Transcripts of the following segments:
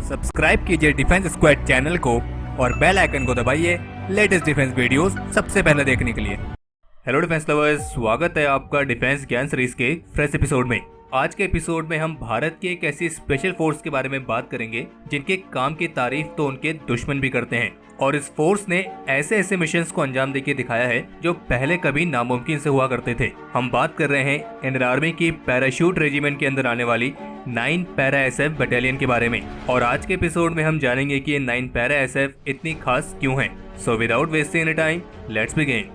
Subscribe कीजिए defence squad channel को और बेल आइकन को दबाइए लेटेस्ट डिफेंस वीडियोस सबसे पहले देखने के लिए। हेलो डिफेंस लवर्स, स्वागत है आपका डिफेंस ज्ञान सीरीज के फ्रेश एपिसोड में। आज के एपिसोड में हम भारत की एक ऐसी स्पेशल फोर्स के बारे में बात करेंगे जिनके काम की तारीफ तो उनके दुश्मन भी करते हैं, और इस फोर्स ने ऐसे ऐसे मिशंस को अंजाम देके दिखाया है जो पहले कभी नामुमकिन से हुआ करते थे। हम बात कर रहे हैं इंडियन आर्मी की पैराशूट रेजिमेंट के अंदर आने वाली 9 पैरा एसएफ बटालियन के बारे में। और आज के एपिसोड में हम जानेंगे कि ये 9 पैरा एसएफ इतनी खास क्यों है। So without wasting any time, let's begin.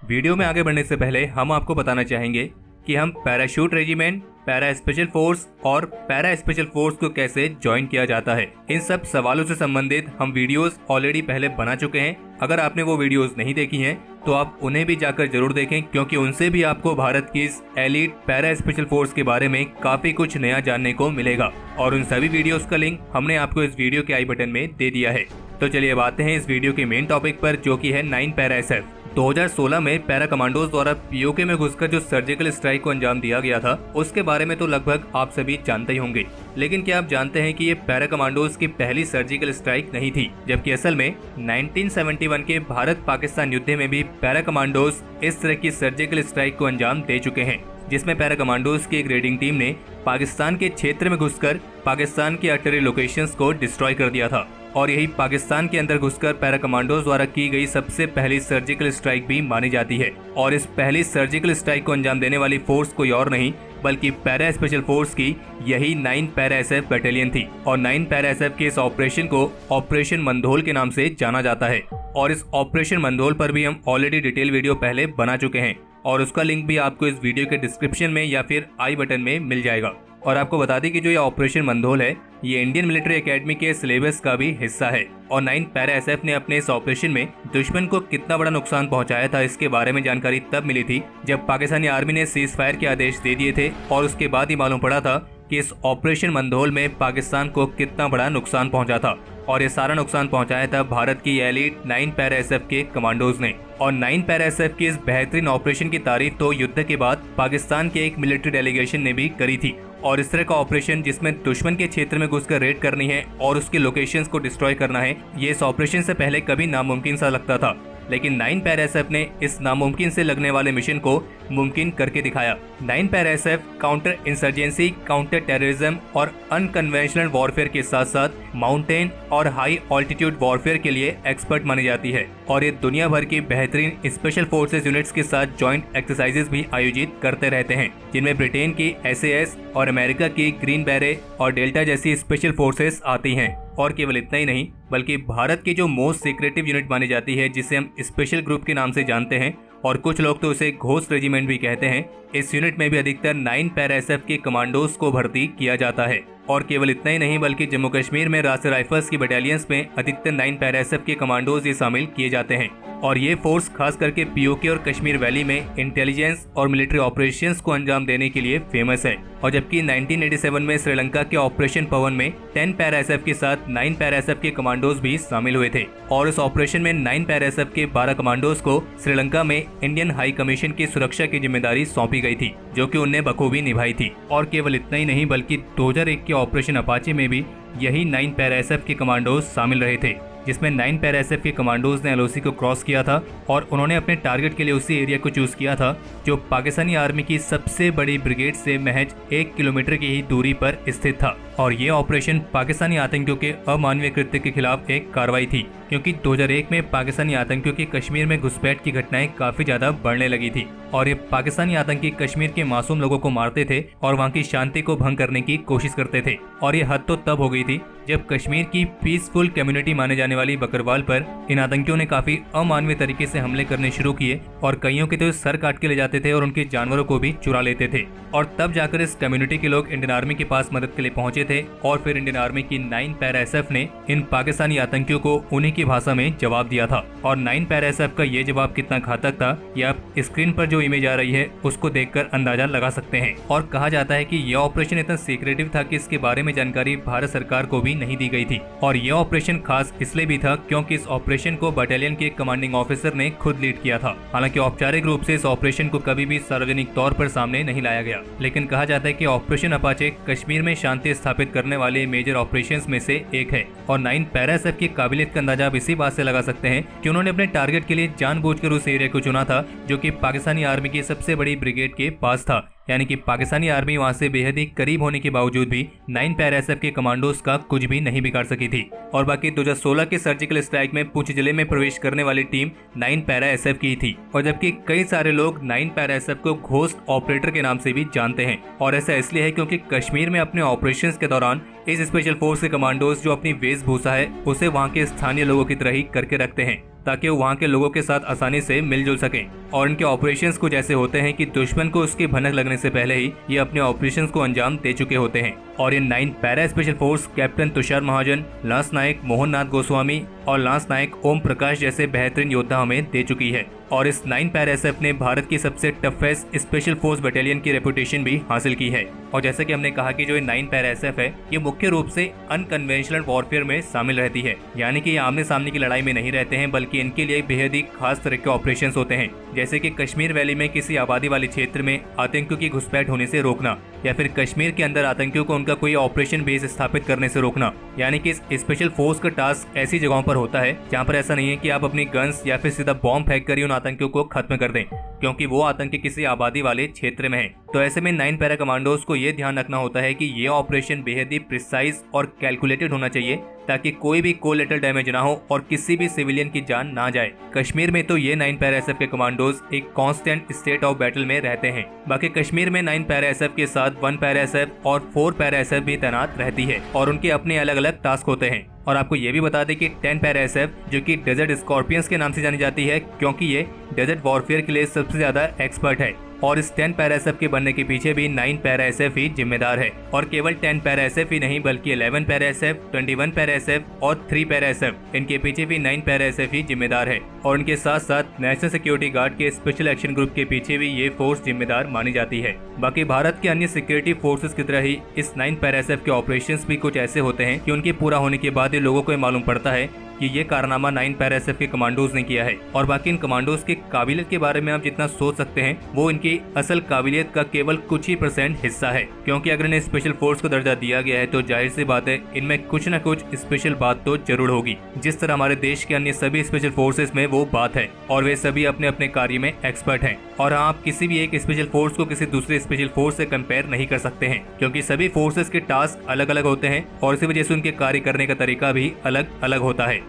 Video में आगे बढ़ने से पहले हम आपको बताना चाहेंगे कि हम parachute regiment, para special force और पैरा स्पेशल फोर्स को कैसे ज्वाइन किया जाता है, इन सब सवालों से संबंधित हम वीडियोस ऑलरेडी पहले बना चुके हैं। अगर आपने वो वीडियोस नहीं देखी हैं तो आप उन्हें भी जाकर जरूर देखें, क्योंकि उनसे भी आपको भारत की इस एलीट पैरा स्पेशल फोर्स के बारे में काफी कुछ नया जानने को मिलेगा। और उन सभी वीडियोस का लिंक हमने आपको इस वीडियो के आई बटन में दे दिया है। तो चलिए अब आते हैं इस वीडियो के मेन टॉपिक पर, जो की है 9 पैरा एसएफ। 2016 में पैरा कमांडोज द्वारा पीओके में घुसकर जो सर्जिकल स्ट्राइक को अंजाम दिया गया था, उसके बारे में तो लगभग आप सभी जानते ही होंगे। लेकिन क्या आप जानते हैं कि ये पैरा कमांडोज की पहली सर्जिकल स्ट्राइक नहीं थी, जबकि असल में 1971 के भारत पाकिस्तान युद्ध में भी पैरा कमांडोज इस तरह की सर्जिकल स्ट्राइक को अंजाम दे चुके हैं, जिसमें पैरा कमांडोज की एक रेडिंग टीम ने पाकिस्तान के क्षेत्र में घुसकर पाकिस्तान की आर्टिलरी लोकेशंस को डिस्ट्रॉय कर दिया था। और यही पाकिस्तान के अंदर घुसकर पैरा कमांडोज द्वारा की गई सबसे पहली सर्जिकल स्ट्राइक भी मानी जाती है। और इस पहली सर्जिकल स्ट्राइक को अंजाम देने वाली फोर्स कोई और नहीं बल्कि पैरा स्पेशल फोर्स की यही 9 पैरा एसएफ बटालियन थी। और 9 पैरा एसएफ के इस ऑपरेशन को ऑपरेशन मंधोल के नाम से जाना जाता है। और इस ऑपरेशन मंधोल पर भी हम ऑलरेडी डिटेल वीडियो पहले बना चुके हैं, और उसका लिंक भी आपको इस वीडियो के डिस्क्रिप्शन में या फिर आई बटन में मिल जाएगा। और आपको बता दें कि जो ये ऑपरेशन मंधोल है, ये इंडियन मिलिट्री एकेडमी के सिलेबस का भी हिस्सा है। और 9 पैरा एसएफ ने अपने इस ऑपरेशन में दुश्मन को कितना बड़ा नुकसान पहुंचाया था, इसके बारे में जानकारी तब मिली थी जब पाकिस्तानी आर्मी ने सीज फायर के आदेश दे दिए थे, और उसके बाद ही मालूम पड़ा था कि इस ऑपरेशन मंधोल में पाकिस्तान को कितना बड़ा नुकसान पहुंचा था। और ये सारा नुकसान पहुंचाया था भारत की एलीट 9 पैरा एसएफ के कमांडोज ने। और 9 पैरा एसएफ की इस बेहतरीन ऑपरेशन की तारीफ तो युद्ध के बाद पाकिस्तान के एक मिलिट्री डेलीगेशन ने भी करी थी। और इस तरह का ऑपरेशन जिसमें दुश्मन के क्षेत्र में घुसकर रेड करनी है और उसके लोकेशंस को डिस्ट्रॉय करना है, ये इस ऑपरेशन से पहले कभी नामुमकिन सा लगता था। लेकिन 9 पैरा एसएफ ने इस नामुमकिन से लगने वाले मिशन को मुमकिन करके दिखाया। 9 para SF counter insurgency, counter terrorism और अनकन्वेंशनल वॉरफेयर के साथ साथ माउंटेन और हाई ऑल्टीट्यूड वॉरफेयर के लिए एक्सपर्ट मानी जाती है। और ये दुनिया भर की बेहतरीन स्पेशल फोर्सेस यूनिट्स के साथ जॉइंट एक्सरसाइजेस भी आयोजित करते रहते हैं, जिनमें ब्रिटेन की एसएएस और अमेरिका की ग्रीन बैरे और डेल्टा जैसी स्पेशल फोर्सेस आती हैं। और केवल इतना ही नहीं बल्कि भारत की जो मोस्ट सीक्रेटिव यूनिट मानी जाती है, जिसे हम स्पेशल ग्रुप के नाम से जानते हैं और कुछ लोग तो उसे घोस्ट रेजिमेंट भी कहते हैं, इस यूनिट में भी अधिकतर 9 पैरा एसएफ के कमांडोज को भर्ती किया जाता है। और केवल इतना ही नहीं बल्कि जम्मू कश्मीर में राष्ट्रीय राइफल्स की बटालियंस में अधिकतर 9 पैरा एसएफ के कमांडोज ये शामिल किए जाते हैं। और ये फोर्स खास करके पीओके और कश्मीर वैली में इंटेलिजेंस और मिलिट्री ऑपरेशंस को अंजाम देने के लिए फेमस है। और जबकि 1987 में श्रीलंका के ऑपरेशन पवन में 10 पैरा एसएफ के साथ 9 पैरा एसएफ के कमांडोज भी शामिल हुए थे। और इस ऑपरेशन में 9 पैरा एसएफ के 12 कमांडोज को श्रीलंका में इंडियन हाई कमीशन की सुरक्षा की जिम्मेदारी सौंपी गई थी, जो कि उनने बखूबी निभाई थी। और केवल इतना ही नहीं बल्कि 2001 के ऑपरेशन अपाचे में भी यही 9 पैरा एसएफ के कमांडोज शामिल रहे थे, जिसमें 9 पैरा एसएफ के कमांडोज ने एलओसी को क्रॉस किया था और उन्होंने अपने टारगेट के लिए उसी एरिया को चूज किया था जो पाकिस्तानी आर्मी की सबसे बड़ी ब्रिगेड से महज 1 किलोमीटर की ही दूरी पर स्थित था। और ये ऑपरेशन पाकिस्तानी आतंकियों के अमानवीय कृत्य के खिलाफ एक कार्रवाई थी, क्योंकि 2001 में पाकिस्तानी आतंकियों की कश्मीर में घुसपैठ की घटनाएं काफी ज्यादा बढ़ने लगी थी। और ये पाकिस्तानी आतंकी कश्मीर के मासूम लोगों को मारते थे और वहाँ की शांति को भंग करने की कोशिश करते थे। और ये हद तो तब हो गई थी जब कश्मीर की पीसफुल कम्युनिटी माने जाने वाली बकरवाल पर इन आतंकियों ने काफी अमानवीय तरीके से हमले करने शुरू किए और कईयों के तो सर काट के ले जाते थे और उनके जानवरों को भी चुरा लेते थे। और तब जाकर इस कम्युनिटी के लोग इंडियन आर्मी के पास मदद के लिए पहुंचे थे और फिर इंडियन आर्मी की 9 पैरा एसएफ ने इन पाकिस्तानी आतंकियों को उन्हीं की भाषा में जवाब दिया था। और 9 पैरा एसएफ का ये जवाब कितना घातक था, ये आप स्क्रीन पर जो इमेज आ रही है उसको देखकर अंदाजा लगा सकते हैं। और कहा जाता है कि यह ऑपरेशन इतना सीक्रेटिव था कि इसके बारे में जानकारी भारत सरकार को भी नहीं दी गई थी। और यह ऑपरेशन खास इसलिए भी था क्योंकि इस ऑपरेशन को बटालियन के कमांडिंग ऑफिसर ने खुद लीड किया था। हालांकि औपचारिक रूप से इस ऑपरेशन को कभी भी सार्वजनिक तौर पर सामने नहीं लाया गया, लेकिन कहा जाता है कि ऑपरेशन अपाचे कश्मीर में शांति स्थापित करने वाले मेजर ऑपरेशंस में से एक है। और 9 पैरा एसएफ की काबिलियत का अंदाजा आप इसी बात से लगा सकते हैं कि उन्होंने अपने टारगेट के लिए जानबूझकर उस एरिया को चुना था जो कि पाकिस्तानी आर्मी की सबसे बड़ी ब्रिगेड के पास था। यानी कि पाकिस्तानी आर्मी वहां से बेहद ही करीब होने के बावजूद भी 9 पैरा एसएफ के कमांडोज का कुछ भी नहीं बिगाड़ सकी थी। और बाकी 2016 के सर्जिकल स्ट्राइक में पुंछ जिले में प्रवेश करने वाली टीम 9 पैरा एसएफ की थी। और जबकि कई सारे लोग 9 पैरा एसएफ को घोस्ट ऑपरेटर के नाम से भी जानते हैं। और ऐसा इसलिए है क्योंकि कश्मीर में अपने ऑपरेशंस के दौरान इस स्पेशल फोर्स के कमांडोज जो अपनी वेशभूषा है उसे वहाँ के स्थानीय लोगों की तरह ही करके रखते हैं ताकि वो वहाँ के लोगों के साथ आसानी से मिलजुल सकें। और इनके ऑपरेशंस कुछ ऐसे होते हैं कि दुश्मन को उसकी भनक लगने से पहले ही ये अपने ऑपरेशंस को अंजाम दे चुके होते हैं। और ये 9 para special force captain Tushar Mahajan, lance Naik Mohan Nath Goswami और लांस नायक ओम प्रकाश जैसे बेहतरीन योद्धा हमें दे चुकी है। और इस 9 पैरा एसएफ ने भारत की सबसे टफेस्ट स्पेशल फोर्स बटालियन की रेपुटेशन भी हासिल की है। और जैसे कि हमने कहा कि जो ये 9 पैरा एसएफ है ये मुख्य रूप से अनकन्वेंशनल वॉरफेयर में शामिल रहती है। यानी कि ये आमने सामने की लड़ाई में नहीं रहते हैं, बल्कि इनके लिए बेहद ही खास तरह के ऑपरेशन होते हैं। जैसे कि कश्मीर वैली में किसी आबादी वाले क्षेत्र में आतंकियों की घुसपैठ होने से रोकना, या फिर कश्मीर के अंदर आतंकियों को उनका कोई ऑपरेशन बेस स्थापित करने से रोकना। यानी कि इस स्पेशल फोर्स का टास्क ऐसी जगहों पर होता है जहां पर ऐसा नहीं है कि आप अपनी गन्स या फिर सीधा बॉम्ब फेंक कर ही उन आतंकियों को खत्म कर दें, क्योंकि वो आतंकी किसी आबादी वाले क्षेत्र में है। तो ऐसे में 9 पैरा कमांडोज को ये ध्यान रखना होता है कि ये ऑपरेशन बेहद ही प्रिसाइज और कैलकुलेटेड होना चाहिए ताकि कोई भी कोलेटरल डैमेज ना हो और किसी भी सिविलियन की जान ना जाए। कश्मीर में तो ये 9 पैरा एसएफ के कमांडोज एक कांस्टेंट स्टेट ऑफ बैटल में रहते हैं। बाकी कश्मीर में 9 पैरा एसएफ के साथ 1 पैरा एसएफ और 4 पैरा एसएफ भी तैनात रहती है और उनके अपने अलग अलग टास्क होते हैं। और आपको ये भी बता दें कि 10 पैरा एसएफ जो कि डेजर्ट स्कॉर्पियंस के नाम से जानी जाती है क्योंकि ये डेजर्ट वॉरफेयर के लिए सबसे ज्यादा एक्सपर्ट है। और इस 10 पैरा एसएफ के बनने के पीछे भी 9 पैरा एसएफ ही जिम्मेदार है। और केवल 10 पैरा एसएफ ही नहीं बल्कि 11 पैरा एसएफ, 21 पैरा एसएफ और 3 पैरा एसएफ, इनके पीछे भी 9 पैरा एसएफ ही जिम्मेदार है। और इनके साथ साथ नेशनल सिक्योरिटी गार्ड के स्पेशल एक्शन ग्रुप के पीछे भी ये फोर्स जिम्मेदार मानी जाती है। बाकी भारत के अन्य सिक्योरिटी फोर्सेस की तरह ही इस 9 पैरा एसएफ के ऑपरेशंस भी कुछ ऐसे होते हैं कि उनके पूरा होने के बाद ये लोगों को मालूम पड़ता है कि ये कारनामा 9 पैरा एसएफ के कमांडोज ने किया है। और बाकी इन कमांडोज की काबिलियत के बारे में आप जितना सोच सकते हैं वो इनकी असल काबिलियत का केवल कुछ ही % हिस्सा है, क्योंकि अगर इन्हें स्पेशल फोर्स का दर्जा दिया गया है तो जाहिर सी बात है इनमें कुछ न कुछ स्पेशल बात तो जरूर होगी, जिस तरह हमारे देश के अन्य सभी स्पेशल फोर्सेस में वो बात है। और वे सभी अपने अपने कार्य में एक्सपर्ट हैं। और आप किसी भी एक स्पेशल फोर्स को किसी दूसरे स्पेशल फोर्स से कंपेयर नहीं कर सकते हैं, क्योंकि सभी फोर्सेस के टास्क अलग अलग होते हैं और इसी वजह से उनके कार्य करने का तरीका भी अलग अलग होता है।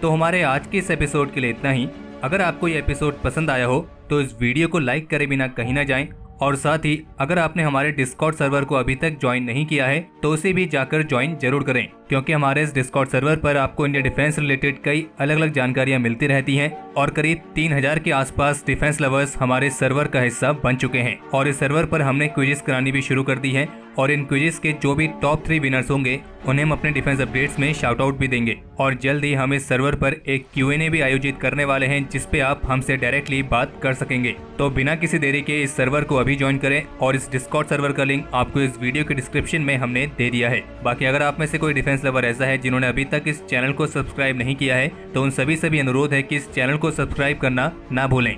तो हमारे आज के इस एपिसोड के लिए इतना ही। अगर आपको ये एपिसोड पसंद आया हो तो इस वीडियो को लाइक करे बिना कहीं ना जाएं। और साथ ही अगर आपने हमारे डिस्कॉर्ड सर्वर को अभी तक ज्वाइन नहीं किया है तो उसे भी जाकर ज्वाइन जरूर करें, क्योंकि हमारे इस डिस्कॉर्ड सर्वर पर आपको इंडिया डिफेंस रिलेटेड कई अलग अलग जानकारियां मिलती रहती हैं। और करीब 3000 के आसपास डिफेंस लवर्स हमारे सर्वर का हिस्सा बन चुके हैं। और इस सर्वर पर हमने क्विज़ करानी भी शुरू कर दी है और इन क्विज़ के जो भी टॉप 3 विनर्स होंगे उन्हें हम अपने डिफेंस अपडेट्स में शाउट आउट भी देंगे। और जल्द ही हम इस सर्वर पर एक Q&A भी आयोजित करने वाले हैं जिसपे आप हमसे डायरेक्टली बात कर सकेंगे। तो बिना किसी देरी के इस सर्वर को अभी ज्वाइन करें और इस डिस्कॉर्ड सर्वर का लिंक आपको इस वीडियो के डिस्क्रिप्शन में हमने दे दिया है। बाकी अगर आप में से कोई डिफेंस लवर ऐसा है जिन्होंने अभी तक इस चैनल को सब्सक्राइब नहीं किया है तो उन सभी अनुरोध है कि इस चैनल को सब्सक्राइब करना ना भूलें।